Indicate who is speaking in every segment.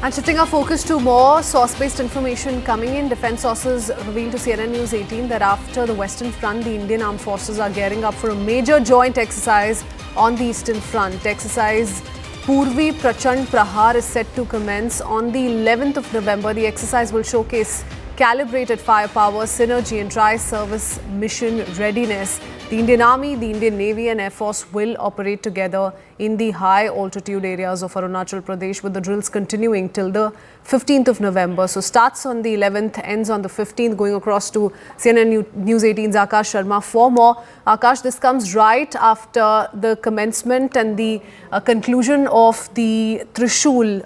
Speaker 1: And shifting our focus to more source-based information coming in, defence sources revealed to CNN News 18 that after the Western Front, the Indian Armed Forces are gearing up for a major joint exercise on the Eastern Front. Exercise Poorvi Prachand Prahar is set to commence on the 11th of November. The exercise will showcase calibrated firepower, synergy and tri-service mission readiness. The Indian Army, the Indian Navy and Air Force will operate together in the high altitude areas of Arunachal Pradesh, with the drills continuing till the 15th of November. So starts on the 11th, ends on the 15th, going across to CNN News 18's Akash Sharma for more. Akash, this comes right after the commencement and the conclusion of the Trishul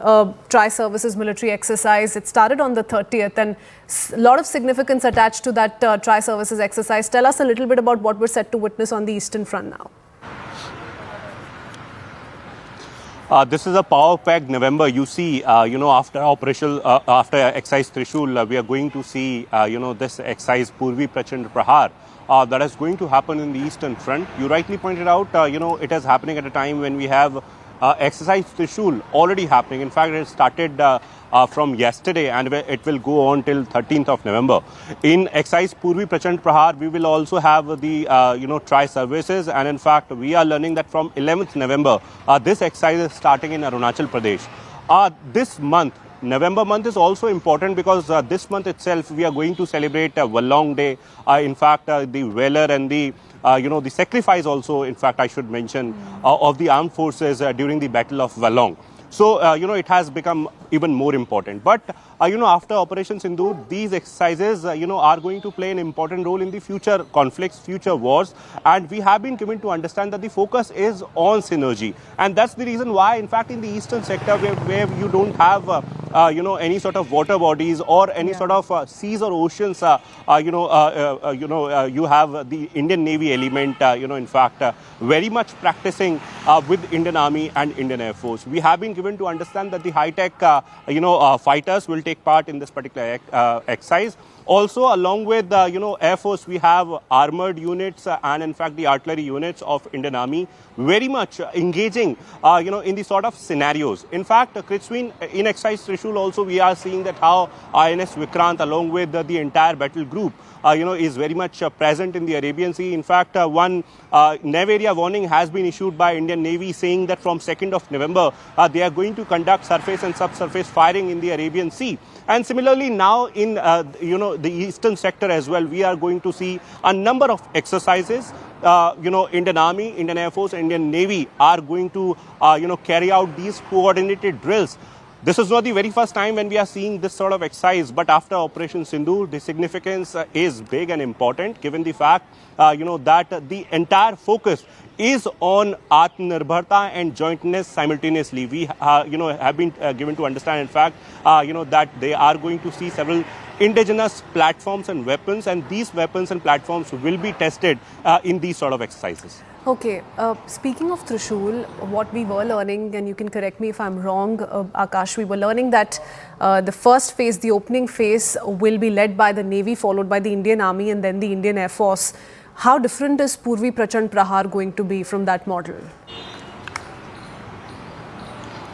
Speaker 1: tri-services military exercise. It started on the 30th and a lot of significance attached to that tri-services exercise. Tell us a little bit about what we're set to witness on the Eastern Front now.
Speaker 2: This is a power-packed November. You see, after exercise Trishul, we are going to see, this exercise Poorvi Prachand Prahar that is going to happen in the Eastern Front. You rightly pointed out, it is happening at a time when we have exercise Trishul already happening. In fact, it started from yesterday and it will go on till 13th of November. In exercise Poorvi Prachand Prahar, we will also have the, tri-services, and in fact, we are learning that from 11th November, this exercise is starting in Arunachal Pradesh. This month, November month is also important because this month itself, we are going to celebrate Valong Day. In fact, the valor and the the sacrifice also, in fact, I should mention, of the armed forces during the Battle of Valong. So, it has become even more important. But, after Operation Sindoor, these exercises, are going to play an important role in the future conflicts, future wars. And we have been given to understand that the focus is on synergy. And that's the reason why, in fact, in the eastern sector, where you don't have, any sort of water bodies or any sort of seas or oceans, you have the Indian Navy element, in fact, very much practicing with Indian Army and Indian Air Force. We have been given to understand that the high-tech, fighters will take part in this particular exercise. Also, along with, Air Force, we have armored units and, in fact, the artillery units of Indian Army very much engaging, in the sort of scenarios. In fact, in exercise Trishul also, we are seeing that how INS Vikrant, along with the entire battle group, is very much present in the Arabian Sea. In fact, one nav area warning has been issued by Indian Navy saying that from 2nd of November, they are going to conduct surface and subsurface firing in the Arabian Sea. And similarly, now in, the eastern sector as well, we are going to see a number of exercises. Indian Army, Indian Air Force, Indian Navy are going to, carry out these coordinated drills. This is not the very first time when we are seeing this sort of exercise, but after Operation Sindoor, the significance is big and important, given the fact, that the entire focus is on Atmanirbharta and jointness simultaneously. We, have been given to understand, in fact, that they are going to see several indigenous platforms and weapons, and these weapons and platforms will be tested in these sort of exercises.
Speaker 1: Okay, speaking of Trishul, what we were learning, and you can correct me if I'm wrong, Akash, we were learning that the first phase, the opening phase, will be led by the Navy, followed by the Indian Army and then the Indian Air Force. How different is Poorvi Prachand Prahar going to be from that model?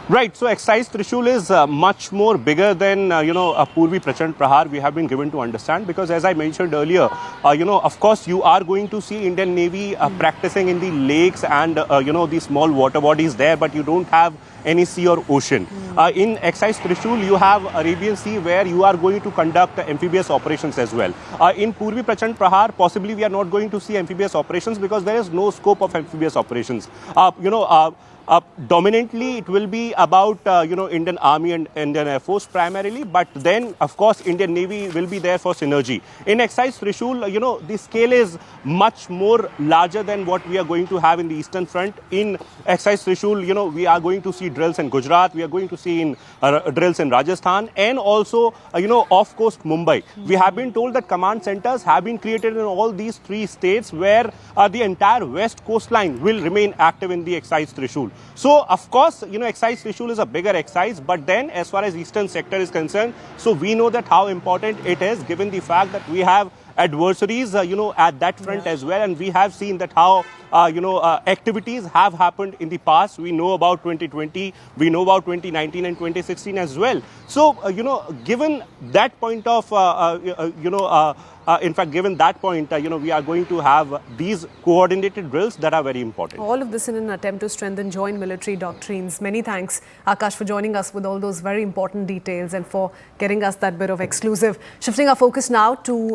Speaker 2: Right. So exercise Trishul is much more bigger than, Poorvi Prachand Prahar, we have been given to understand, because as I mentioned earlier, of course, you are going to see Indian Navy practicing in the lakes and, the small water bodies there, but you don't have any sea or ocean. In exercise Trishul, you have Arabian Sea where you are going to conduct amphibious operations as well. In Poorvi Prachand Prahar, possibly we are not going to see amphibious operations because there is no scope of amphibious operations. Dominantly, it will be about, Indian Army and Indian Air Force primarily, but then, of course, Indian Navy will be there for synergy. In exercise Trishul, the scale is much more larger than what we are going to have in the Eastern Front. In exercise Trishul, we are going to see drills in Gujarat, we are going to see drills in Rajasthan, and also, off-coast Mumbai. We have been told that command centers have been created in all these three states where the entire west coastline will remain active in the exercise Trishul. So, of course, exercise Trishul is a bigger exercise, but then as far as eastern sector is concerned, so we know that how important it is, given the fact that we have adversaries, at that front as well. And we have seen that how, activities have happened in the past. We know about 2020, we know about 2019 and 2016 as well. So, given that point of, in fact, given that point, we are going to have these coordinated drills that are very important.
Speaker 1: All of this in an attempt to strengthen joint military doctrines. Many thanks, Akash, for joining us with all those very important details and for getting us that bit of exclusive. Shifting our focus now to